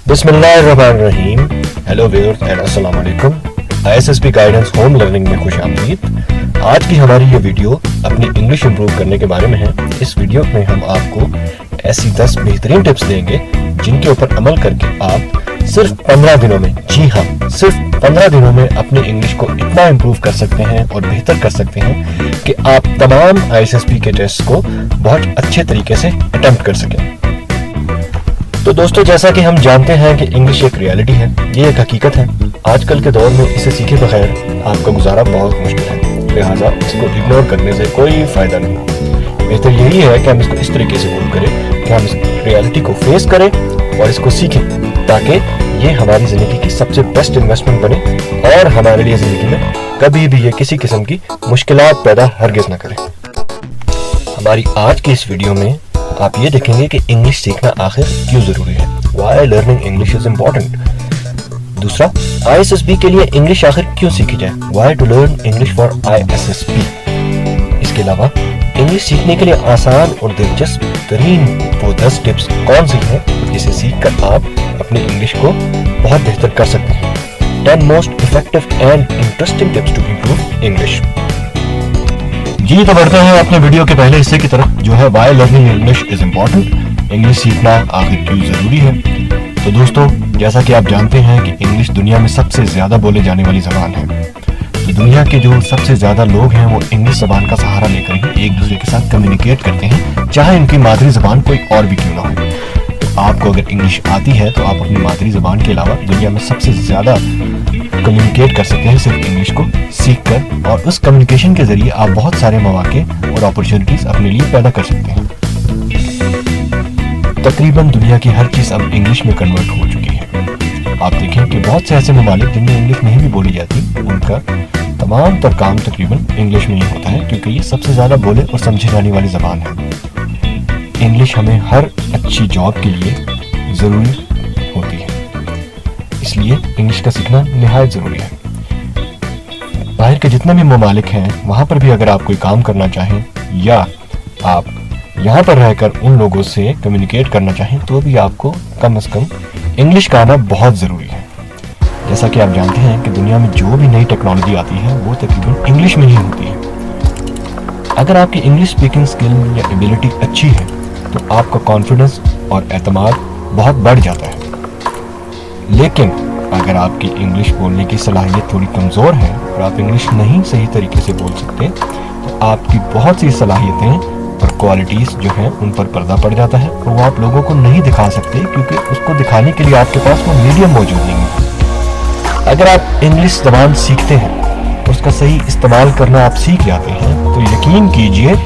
बिस्मिल्लाहिर्रहमानिर्रहीम। Hello viewers and अस्सलाम वालेकुम। ISSB गाइडेंस होम लर्निंग में खुश आमदीद। आज की हमारी ये वीडियो अपनी इंग्लिश इंप्रूव करने के बारे में है। इस वीडियो में हम आपको ऐसी 10 बेहतरीन टिप्स देंगे जिनके ऊपर अमल करके आप सिर्फ 15 दिनों में, जी हाँ, सिर्फ 15 दिनों में अपनी इंग्लिश को इतना इम्प्रूव कर सकते हैं और बेहतर कर सकते हैं कि आप तमाम ISSB के टेस्ट को बहुत अच्छे तरीके से अटेम्प्ट कर सकें। तो दोस्तों, जैसा कि हम जानते हैं कि इंग्लिश एक रियलिटी है, ये एक हकीकत है। आजकल के दौर में इसे सीखे बगैर आपका गुजारा बहुत मुश्किल है, लिहाजा इसको इग्नोर करने से कोई फायदा नहीं। बेहतर यही है कि हम इसको इस तरीके से मूव करें कि हम इस रियलिटी को फेस करें और इसको सीखें, ताकि ये हमारी ज़िंदगी की सबसे बेस्ट इन्वेस्टमेंट बने और हमारे लिए ज़िंदगी में कभी भी ये किसी किस्म की मुश्किलात पैदा हरगिज़ ना करें। हमारी आज की इस वीडियो में आप ये देखेंगे कि इंग्लिश सीखना आखिर क्यों ज़रूरी है, Why learning English is important। दूसरा, ISSB के लिए इंग्लिश आखिर क्यों सीखी जाए, Why to learn English for ISSB। इसके अलावा इंग्लिश सीखने के लिए आसान और दिलचस्प तरीन वो 10 टिप्स कौन सी हैं जिसे सीख कर आप अपनी इंग्लिश को बहुत बेहतर कर सकते हैं। 10 most effective and interesting tips to improve English. जी, तो बढ़ते हैं अपने वीडियो के पहले हिस्से की तरफ, जो है Why learning English is important। English सीखना आखिर क्यों जरूरी है। तो दोस्तों, जैसा कि आप जानते हैं कि इंग्लिश दुनिया में सबसे ज्यादा बोले जाने वाली जबान है। तो दुनिया के जो सबसे ज्यादा लोग हैं वो इंग्लिश जबान का सहारा लेकर ही एक दूसरे के साथ कम्युनिकेट करते हैं, चाहे उनकी मादरी जबान कोई और भी क्यों ना हो। तो आपको अगर इंग्लिश आती है तो आप अपनी मादरी जबान के अलावा दुनिया में सबसे ज्यादा कम्युनिकेट कर सकते हैं सिर्फ इंग्लिश को सीख कर, और उस कम्युनिकेशन के जरिए आप बहुत सारे मौके और अपॉर्चुनिटीज अपने लिए पैदा कर सकते हैं। तकरीबन दुनिया की हर चीज अब इंग्लिश में कन्वर्ट हो चुकी है। आप देखें कि बहुत से ऐसे ममालिक जिनमें इंग्लिश नहीं भी बोली जाती, उनका तमाम तर काम तकरीबन इंग्लिश में ही होता है, क्योंकि ये सबसे ज्यादा बोले और समझी जाने वाली जबान है। इंग्लिश हमें हर अच्छी जॉब के लिए जरूरी होती है, इसलिए इंग्लिश का सीखना निहायत ज़रूरी है। बाहर के जितने भी ममालिक हैं वहाँ पर भी अगर आप कोई काम करना चाहें या आप यहाँ पर रहकर उन लोगों से कम्युनिकेट करना चाहें तो भी आपको कम से कम इंग्लिश का आना बहुत ज़रूरी है। जैसा कि आप जानते हैं कि दुनिया में जो भी नई टेक्नोलॉजी आती है वो तकरीबन इंग्लिश में ही होती है। अगर आपकी इंग्लिश स्पीकिंग स्किल या एबिलिटी अच्छी है तो आपका कॉन्फिडेंस और एतमाद बहुत बढ़ जाता है। लेकिन अगर आपकी इंग्लिश बोलने की सलाहियत थोड़ी कमज़ोर है और आप इंग्लिश नहीं सही तरीके से बोल सकते तो आपकी बहुत सी सलाहियतें और क्वालिटीज़ जो हैं उन पर पर्दा पड़ जाता है और वो आप लोगों को नहीं दिखा सकते, क्योंकि उसको दिखाने के लिए आपके पास वो मीडियम मौजूद नहीं है। अगर आप इंग्लिश ज़बान सीखते हैं, उसका सही इस्तेमाल करना आप सीख जाते हैं, तो यकीन कीजिए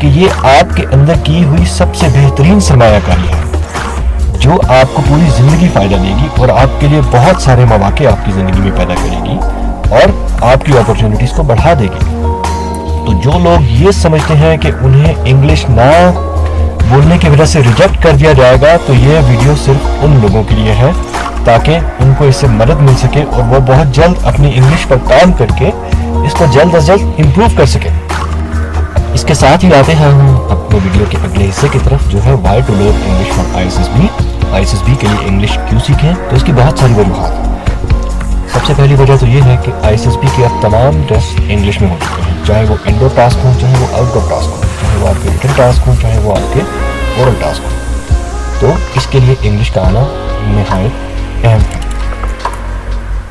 कि ये आपके अंदर की हुई सबसे बेहतरीन सरमायाकारी है जो आपको पूरी ज़िंदगी फ़ायदा देगी और आपके लिए बहुत सारे मौके आपकी ज़िंदगी में पैदा करेगी और आपकी अपॉर्चुनिटीज़ को बढ़ा देगी। तो जो लोग ये समझते हैं कि उन्हें इंग्लिश ना बोलने की वजह से रिजेक्ट कर दिया जाएगा, तो ये वीडियो सिर्फ उन लोगों के लिए है ताकि उनको इससे मदद मिल सके और वो बहुत जल्द अपनी इंग्लिश पर काम करके इसको जल्द अज जल्द इम्प्रूव कर सकें। इसके साथ ही आते हैं हम अपने वीडियो के अगले हिस्से की तरफ, जो है Why to learn English for ISSB। ISSB के लिए इंग्लिश क्यों सीखें, तो इसकी बहुत सारी वजूहात हैं। सबसे पहली वजह तो ये है कि ISSB के अब तमाम टेस्ट इंग्लिश में हो चुके हैं, चाहे वो इंडोर टास्क हो, चाहे वो आउटडोर टास्क हो, चाहे वो आपके रिटन टास्क हो, चाहे वो आपके ओरल टास्क हो। तो इसके लिए इंग्लिश का आना नहायत अहम है।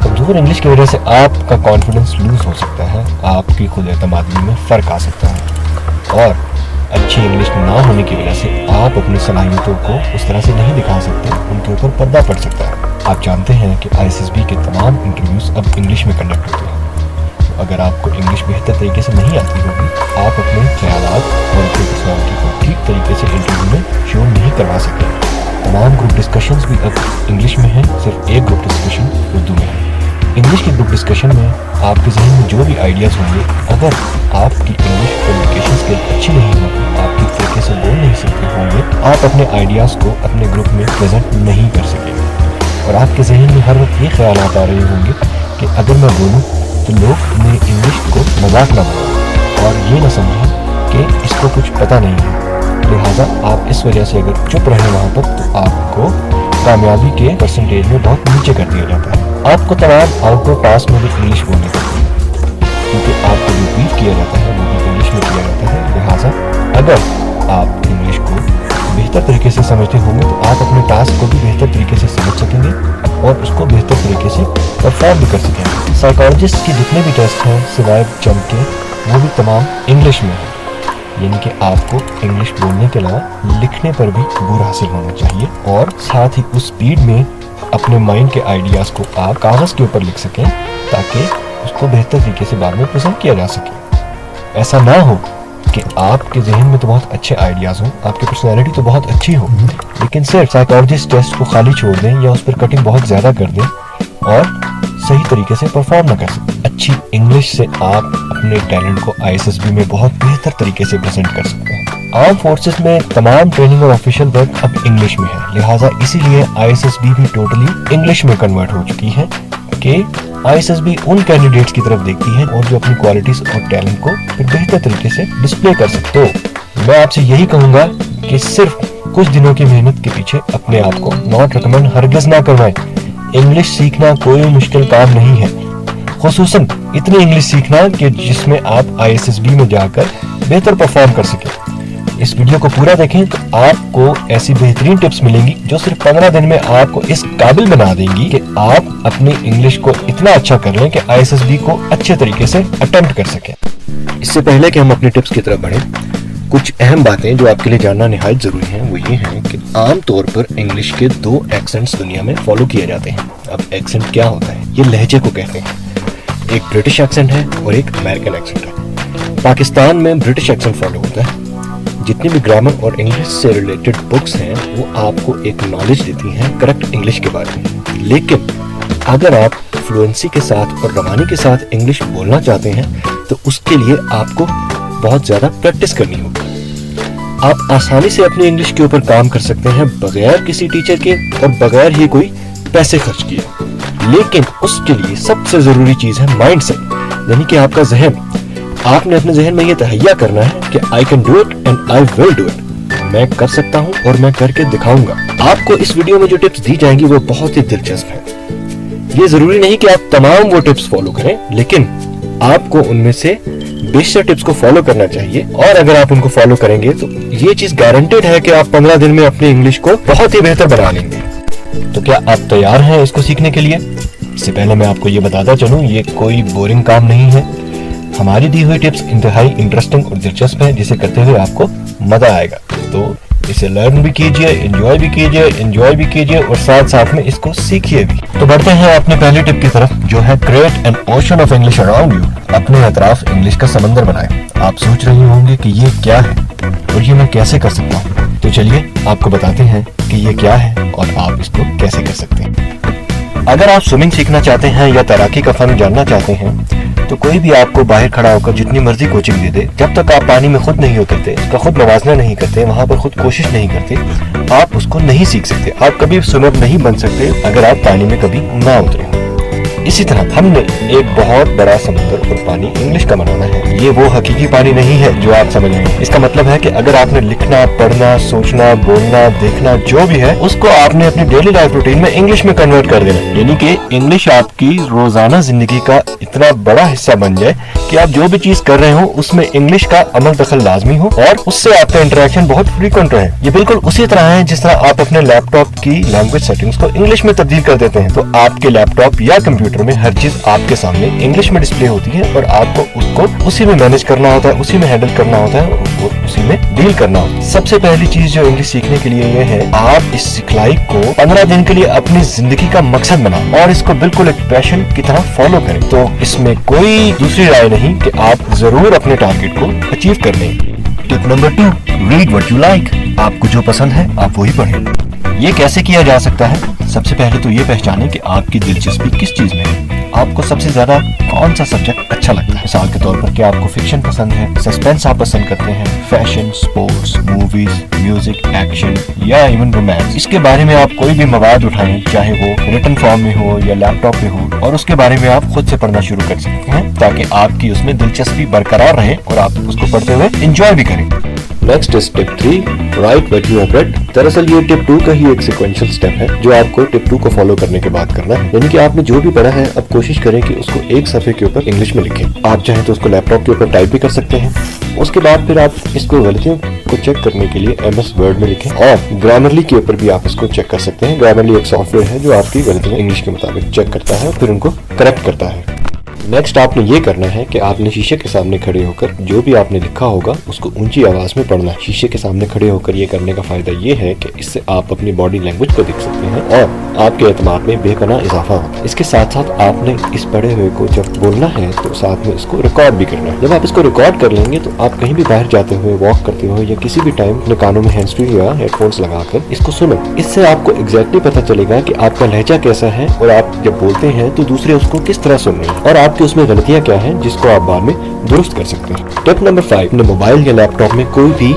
कमज़ोर इंग्लिश की वजह से आपका कॉन्फिडेंस लूज हो सकता है, आपकी खुद एतमादी में फ़र्क आ सकता है, और अच्छी इंग्लिश ना होने की वजह से आप अपनी सलाहियतों को उस तरह से नहीं दिखा सकते, उनके ऊपर पर्दा पड़ सकता है। आप जानते हैं कि ISSB के तमाम इंटरव्यूज़ अब इंग्लिश में कंडक्ट होते हैं। तो अगर आपको इंग्लिश बेहतर तरीके से नहीं आती होगी, आप अपने ख्यालात और अपनी पर्सनालिटी को ठीक तरीके से इंटरव्यू में शो नहीं करवा सकते। तमाम ग्रुप डिस्कशंस भी अब इंग्लिश में हैं, सिर्फ एक ग्रुप डिस्कशन उर्दू में है। इंग्लिश के ग्रुप डिस्कशन में आपके जहन में जो भी आइडियाज़ होंगे, अगर आपकी इंग्लिश कम्युनिकेशन स्किल अच्छी नहीं होगी, आप ठीक तरीके से बोल नहीं सकते होंगे, आप अपने आइडियाज़ को अपने ग्रुप में प्रेजेंट नहीं कर सकेंगे और आपके जहन में हर वक्त ये ख्याल आ रहे होंगे कि अगर मैं बोलूँ तो लोग मेरी इंग्लिश को मजाक ना बनाएं और ये ना समझें कि इसको कुछ पता नहीं है। लिहाजा आप इस वजह से अगर चुप रहें वहाँ पर तो आपको कामयाबी के परसेंटेज में बहुत नीचे कर दिया जाता है। आपको तमाम आउटडोर टास्क में भी इंग्लिश बोलनी पड़ती है, क्योंकि आपको जो ब्रीफ किया जाता है वो भी इंग्लिश में किया जाता है। लिहाजा अगर आप इंग्लिश को बेहतर तरीके से समझते होंगे तो आप अपने टास्क को भी बेहतर तरीके से समझ सकेंगे और उसको बेहतर तरीके से परफॉर्म भी कर सकेंगे। साइकोलॉजिस्ट के जितने भी टेस्ट हैं सिवाय जंप के, वो भी तमाम इंग्लिश में है, यानी कि आपको इंग्लिश बोलने के अलावा लिखने पर भी गुर हासिल होना चाहिए और साथ ही उस स्पीड में अपने माइंड के आइडियाज़ को आप कागज़ के ऊपर लिख सकें ताकि उसको बेहतर तरीके से बाद में प्रेजेंट किया जा सके। ऐसा ना हो कि आपके जहन में तो बहुत अच्छे आइडियाज़ हों, आपकी पर्सनैलिटी तो बहुत अच्छी हो, लेकिन सिर्फ साइकोलॉजिस्ट टेस्ट को खाली छोड़ दें या उस पर कटिंग बहुत ज़्यादा कर दें और सही तरीके से परफॉर्म ना कर सकें। अच्छी इंग्लिश से आप अपने टैलेंट को ISSB में बहुत बेहतर तरीके से प्रेजेंट कर सकते हैं। आर्म फोर्सेस में तमाम ट्रेनिंग और ऑफिशियल वर्क अब इंग्लिश में है, लिहाजा इसीलिए ISSB भी टोटली इंग्लिश में कन्वर्ट हो चुकी है कि ISSB उन कैंडिडेट्स की तरफ देखती है और जो अपनी क्वालिटीज और टैलेंट को फिर बेहतर तरीके से डिस्प्ले कर सकते हो। मैं आपसे यही कहूँगा कि सिर्फ कुछ दिनों की मेहनत के पीछे अपने आप को नॉट रिकमेंड हरगिज ना करवाएं। इंग्लिश सीखना कोई मुश्किल काम नहीं है, खुसूसन इतनी इंग्लिश सीखना कि जिसमें आप ISSB में जाकर बेहतर परफॉर्म कर सकें। इस वीडियो को पूरा देखें तो आपको ऐसी बेहतरीन टिप्स मिलेंगी जो सिर्फ 15 दिन में आपको इस काबिल बना देंगी कि आप अपनी इंग्लिश को इतना अच्छा कर लें कि ISSB को अच्छे तरीके से अटेम्प्ट कर सकें। इससे पहले कि हम अपनी टिप्स की तरफ बढ़ें, कुछ अहम बातें जो आपके लिए जानना निहायत जरूरी हैं वो ये हैं कि आम तौर पर इंग्लिश के 2 एक्सेंट्स दुनिया में फॉलो किए जाते हैं। अब एक्सेंट क्या होता है? ये लहजे को कहते हैं। एक ब्रिटिश एक्सेंट है और एक अमेरिकन एक्सेंट है। पाकिस्तान में ब्रिटिश एक्सेंट फॉलो होता है। जितनी भी ग्रामर और इंग्लिश से रिलेटेड बुक्स हैं वो आपको एक नॉलेज देती हैं करेक्ट इंग्लिश के बारे में, लेकिन अगर आप फ्लुएंसी के साथ और रवानी के साथ इंग्लिश बोलना चाहते हैं तो उसके लिए आपको बहुत ज़्यादा प्रैक्टिस करनी होगी। आप आसानी से अपनी इंग्लिश के ऊपर काम कर सकते हैं बगैर किसी टीचर के और बगैर ही कोई पैसे खर्च किए, लेकिन उसके लिए सबसे ज़रूरी चीज़ है माइंड सेट, यानी कि आपका जहन। आपने अपने जहन में ये तहैया करना है कि I can do it and I will do it, मैं कर सकता हूँ और मैं करके दिखाऊंगा। आपको इस वीडियो में जो टिप्स दी जाएंगी वो बहुत ही दिलचस्प है। ये जरूरी नहीं कि आप तमाम वो टिप्स फॉलो करें, लेकिन आपको उनमें से बेशतर टिप्स को फॉलो करना चाहिए और अगर आप उनको फॉलो करेंगे तो ये चीज गारंटेड है कि आप 15 दिन में अपनी इंग्लिश को बहुत ही बेहतर बना लेंगे। तो क्या आप तैयार हैं इसको सीखने के लिए? इससे पहले मैं आपको ये बताता चलूं, ये कोई बोरिंग काम नहीं है। हमारी दी हुई टिप्स इंतहाई इंटरेस्टिंग और दिलचस्प है, जिसे करते हुए आपको मजा आएगा। तो इसे लर्न भी कीजिए, एंजॉय भी कीजिए और साथ साथ में इसको सीखिए भी। तो बढ़ते हैं अपने पहली टिप की तरफ, जो है create an ocean of English around you. अपने अतराफ इंग्लिश का समंदर बनाएं। आप सोच रहे होंगे कि ये क्या है और ये मैं कैसे कर सकता हूँ, तो चलिए आपको बताते हैं कि ये क्या है और आप इसको कैसे कर सकते हैं। अगर आप स्विमिंग सीखना चाहते हैं या तैराकी का फन जानना चाहते हैं तो कोई भी आपको बाहर खड़ा होकर जितनी मर्जी कोचिंग दे दे, जब तक आप पानी में खुद नहीं उतरते, उसका खुद मवाजना नहीं करते, वहां पर खुद कोशिश नहीं करते, आप उसको नहीं सीख सकते। आप कभी स्विमर नहीं बन सकते अगर आप पानी में कभी ना उतरे। इसी तरह हमने एक बहुत बड़ा समुद्र और पानी इंग्लिश का बनाना है। ये वो हकीकी पानी नहीं है जो आप समझ रहे हैं। इसका मतलब है कि अगर आपने लिखना, पढ़ना, सोचना, बोलना, देखना जो भी है उसको आपने अपनी डेली लाइफ रूटीन में इंग्लिश में कन्वर्ट कर देना, यानी कि इंग्लिश आपकी रोजाना जिंदगी का इतना बड़ा हिस्सा बन जाए कि आप जो भी चीज कर रहे हो उसमें इंग्लिश का अमल दखल लाजमी हो और उससे आपका इंटरेक्शन बहुत फ्रीक्वेंट रहे। ये बिल्कुल उसी तरह है जिस तरह आप अपने लैपटॉप की लैंग्वेज सेटिंग्स को इंग्लिश में तब्दील कर देते हैं, तो आपके लैपटॉप या कंप्यूटर में हर चीज आपके सामने इंग्लिश में डिस्प्ले होती है और आपको उसको उसी में मैनेज करना होता है, उसी में हैंडल करना होता है और उसी में डील करना होता है। सबसे पहली चीज जो इंग्लिश सीखने के लिए ये है, आप इस सिखलाई को 15 दिन के लिए अपनी जिंदगी का मकसद बनाओ और इसको बिल्कुल एक पैशन की तरह फॉलो करें। तो इसमें कोई दूसरी राय नहीं कि आप जरूर अपने टारगेट को अचीव कर लेंगे। Tip number 2, read what you like. आपको जो पसंद है आप वही पढ़ें। ये कैसे किया जा सकता है? सबसे पहले तो ये पहचानें कि आपकी दिलचस्पी किस चीज में है। आपको सबसे ज्यादा कौन सा सब्जेक्ट अच्छा लगता है। मिसाल के तौर पर क्या आपको फिक्शन पसंद है, सस्पेंस आप पसंद करते हैं, fashion, sports, movies, music, action या इवन रोमांस। इसके बारे में आप कोई भी मवाद उठाएं, चाहे वो रिटन फॉर्म में हो या लैपटॉप में हो, और उसके बारे में आप खुद से पढ़ना शुरू कर सकते हैं ताकि आपकी उसमें दिलचस्पी बरकरार रहे और आप उसको पढ़ते हुए एंजॉय भी करें। Next is tip 3, right what you have read. दरअसल ये टिप 2 का ही एक सीक्वेंशियल स्टेप है जो आपको टिप 2 को फॉलो करने के बाद करना है। यानी कि आपने जो भी पढ़ा है अब कोशिश करें कि उसको एक सफे के ऊपर इंग्लिश में लिखें। आप चाहें तो उसको लैपटॉप के ऊपर टाइप भी कर सकते हैं। उसके बाद फिर आप इसको गलतियों को चेक करने के लिए MS वर्ड में लिखें, और ग्रामरली के ऊपर भी आप इसको चेक कर सकते हैं। ग्रामरली एक सॉफ्टवेयर है जो आपकी गलतियां इंग्लिश के मुताबिक चेक करता है और फिर उनको करेक्ट करता है। नेक्स्ट आपने ये करना है कि आपने शीशे के सामने खड़े होकर जो भी आपने लिखा होगा उसको ऊंची आवाज में पढ़ना है। शीशे के सामने खड़े होकर ये करने का फायदा ये है कि इससे आप अपनी बॉडी लैंग्वेज को देख सकते हैं और आपके एतमाद में बेपनाह इजाफा होता है। इसके साथ साथ आपने इस पढ़े हुए को जब बोलना है तो साथ में इसको रिकॉर्ड भी करना है। जब आप इसको रिकॉर्ड कर लेंगे तो आप कहीं भी बाहर जाते हुए, वॉक करते हुए या किसी भी टाइम अपने कानों में हैंड्स फ्री या हेडफोन्स लगाकर इसको सुनो। इससे आपको एग्जैक्टली पता चलेगा कि आपका लहजा कैसा है और आप जब बोलते हैं तो दूसरे उसको किस तरह सुन रहे हैं और आपकी उसमें गलतियां क्या है जिसको आप बाद में दुरुस्त कर सकते हैं। टिप नंबर 5, अपने मोबाइल या लैपटॉप में कोई भी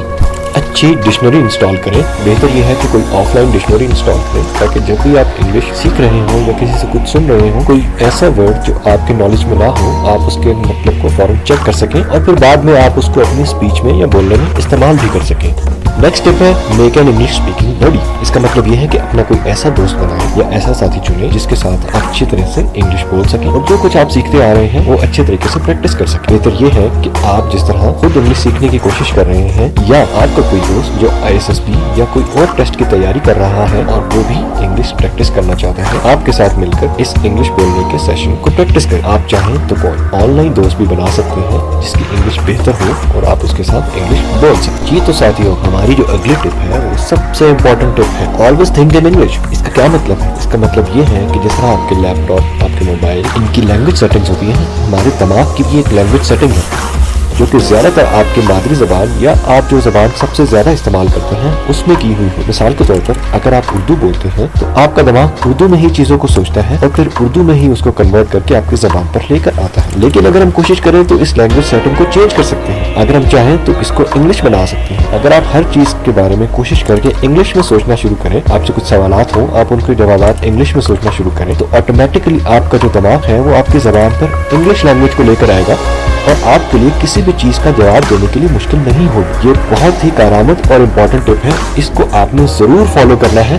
अच्छी डिक्शनरी इंस्टॉल करें। बेहतर यह है कि कोई ऑफलाइन डिक्शनरी इंस्टॉल करें ताकि जब भी आप इंग्लिश सीख रहे हो या किसी से कुछ सुन रहे हो, कोई ऐसा वर्ड जो आपके नॉलेज में ना हो, आप उसके मतलब को फौरन चेक कर सकें और फिर बाद में आप उसको अपनी स्पीच में या बोलने में इस्तेमाल भी कर सकें। नेक्स्ट टिप है मेक एन इंग्लिश स्पीकिंग बडी। इसका मतलब यह है कि अपना कोई ऐसा दोस्त बनाएं या ऐसा साथी चुनें जिसके साथ आप अच्छी तरह से इंग्लिश बोल सकें और जो कुछ आप सीखते आ रहे हैं वो अच्छे तरीके से प्रैक्टिस कर सकें। बेहतर यह है कि आप जिस तरह खुद इंग्लिश सीखने की कोशिश कर रहे हैं या आपका कोई दोस्त जो ISSB या कोई और टेस्ट की तैयारी कर रहा है और वो भी इंग्लिश प्रैक्टिस करना चाहता है, आपके साथ मिलकर इस इंग्लिश बोलने के सेशन को प्रैक्टिस करें। आप चाहें तो कोई ऑनलाइन दोस्त भी बना सकते हैं जिसकी इंग्लिश बेहतर हो और आप उसके साथ इंग्लिश बोल सकें। जी तो साथियों, हमारी जो अगली टिप है वो सबसे इम्पोर्टेंट टिप है, ऑलवेज थिंक इन इंग्लिश। इसका क्या मतलब है? इसका मतलब ये है कि जिस तरह आपके लैपटॉप, आपके मोबाइल, इनकी लैंग्वेज सेटिंग्स होती हैं, हमारे दिमाग की भी एक लैंग्वेज सेटिंग है जो कि ज्यादातर आपकी मादरी जबान या आप जो जबान सबसे ज्यादा इस्तेमाल करते हैं उसमें की हुई हो। मिसाल के तौर पर अगर आप उर्दू बोलते हैं तो आपका दिमाग उर्दू में ही चीजों को सोचता है और फिर उर्दू में ही उसको कन्वर्ट करके आपकी जबान पर लेकर आता है। लेकिन अगर हम कोशिश करें तो इस लैंग्वेज सेटिंग को चेंज कर सकते हैं। अगर हम चाहें तो इसको इंग्लिश बना सकते हैं। अगर आप हर चीज के बारे में कोशिश करके इंग्लिश में सोचना शुरू करें, आपसे कुछ सवालात हो, आप उनके जवाब इंग्लिश में सोचना शुरू करें तो ऑटोमेटिकली आपका जो दिमाग है वो आपकी जबान पर इंग्लिश लैंग्वेज को लेकर आएगा और आपके लिए किसी भी चीज का जवाब देने के लिए मुश्किल नहीं होगी। ये बहुत ही कारआमद और इम्पोर्टेंट टिप है, इसको आपने जरूर फॉलो करना है।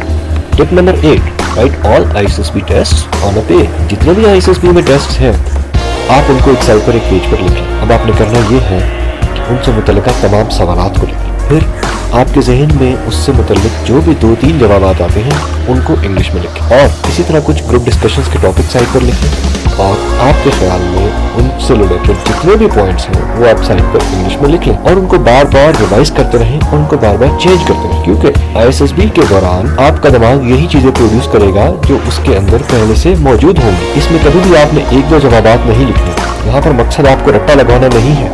Tip number 8, write all ISSB test on a page. जितने भी ISSB में टेस्ट हैं आप उनको एक साइड पर, एक पेज पर लिखें। अब आपने करना ये है कि उनसे मुतल्लिका तमाम सवालात को लिखें, फिर आपके जहन में उससे मुतल्लिक जो भी 2-3 जवाब आते हैं उनको इंग्लिश में लिखें और इसी तरह कुछ ग्रुप डिस्कशंस के टॉपिक साइड पर लिखें और आपके ख्याल में उनसे रिलेटेड जितने भी पॉइंट्स हैं वो आप साइड पर इंग्लिश में लिख लें और उनको बार बार रिवाइज करते रहें और उनको बार बार चेंज करते रहें, क्योंकि ISSB के दौरान आपका दिमाग यही चीजें प्रोड्यूस करेगा जो उसके अंदर पहले से मौजूद होंगी। इसमें कभी भी आपने 1-2 जवाबात नहीं लिखने। यहाँ पर मकसद आपको रट्टा लगाना नहीं है,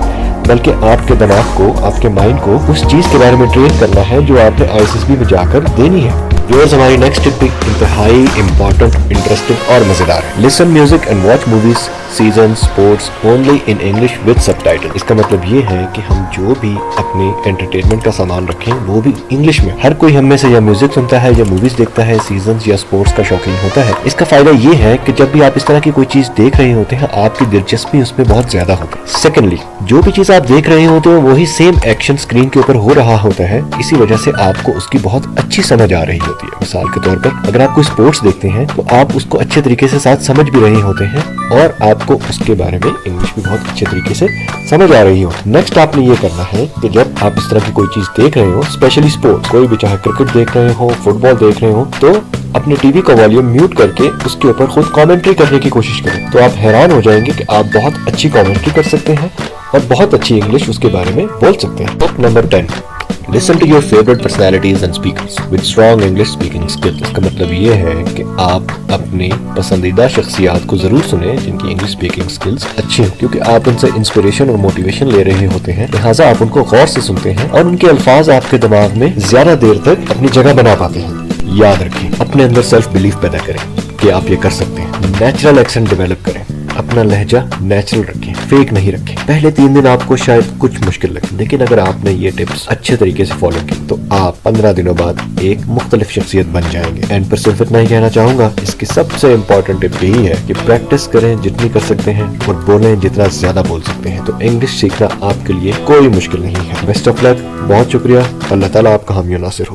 बल्कि आपके दिमाग को, आपके माइंड को उस चीज के बारे में ट्रेन करना है जो आपने ISSB में जाकर देनी है। व्यूअर्स, हमारी नेक्स्ट टिप इंतहाई इंपॉर्टेंट, इंटरेस्टिंग और मजेदार है। Listen music and watch movies, season, sports only in English with subtitle. इसका मतलब ये है कि हम जो भी अपने एंटरटेनमेंट का सामान रखें वो भी इंग्लिश में। हर कोई हम में से या म्यूजिक सुनता है या मूवीज देखता है, सीजन या स्पोर्ट्स का शौकीन होता है। इसका फायदा ये है कि जब भी आप इस तरह की कोई चीज देख रहे होते हैं आपकी दिलचस्पी उसमें बहुत ज्यादा होती है। सेकेंडली, जो भी चीज आप देख रहे होते हो वही सेम एक्शन स्क्रीन के ऊपर हो रहा होता है, इसी वजह से आपको उसकी बहुत अच्छी समझ आ रही होती है। मिसाल के तौर पर अगर आप कोई स्पोर्ट्स देखते हैं तो आप उसको अच्छे तरीके से साथ समझ भी रहे होते हैं और आपको उसके बारे में इंग्लिश भी बहुत अच्छे तरीके से समझ आ रही हो। नेक्स्ट आपने ये करना है कि जब आप इस तरह की कोई चीज देख रहे हो, स्पेशली स्पोर्ट्स, कोई भी, चाहे क्रिकेट देख रहे हो, फुटबॉल देख रहे हो, तो अपने टीवी का वॉल्यूम म्यूट करके उसके ऊपर खुद कमेंट्री करने की कोशिश करें। तो आप हैरान हो जाएंगे कि आप बहुत अच्छी कमेंट्री कर सकते हैं और बहुत अच्छी इंग्लिश उसके बारे में बोल सकते हैं। Tip number 10, listen to your favourite personalities and speakers with strong English speaking skills. इसका मतलब ये है कि आप अपने पसंदीदा शख्सियात को जरूर सुने जिनकी इंग्लिश स्पीकिंग स्किल्स अच्छी हो, क्योंकि आप उनसे इंस्पिरेशन और मोटिवेशन ले रहे होते हैं। लिहाजा आप उनको गौर से सुनते हैं और उनके अल्फाज आपके दिमाग में ज्यादा देर तक अपनी जगह बना पाते हैं। याद रखें, अपने अंदर सेल्फ बिलीफ पैदा करें कि आप ये कर सकते हैं। नेचुरल एक्सेंट डेवलप करें, اپنا لہجہ نیچرل رکھیں, فیک نہیں رکھیں. پہلے 3 دن آپ کو شاید کچھ مشکل لگے, لیکن اگر آپ نے یہ ٹپس اچھے طریقے سے فالو کی تو آپ 15 دنوں بعد ایک مختلف شخصیت بن جائیں گے. اینڈ پر صرف اتنا ہی کہنا چاہوں گا, اس کی سب سے امپورٹنٹ ٹپ یہی ہے کہ پریکٹس کریں جتنی کر سکتے ہیں اور بولیں جتنا زیادہ بول سکتے ہیں. تو انگلش سیکھنا آپ کے لیے کوئی مشکل نہیں ہے. بیسٹ آف لک, بہت شکریہ. اللہ تعالیٰ آپ کا حامی و ناصر ہو.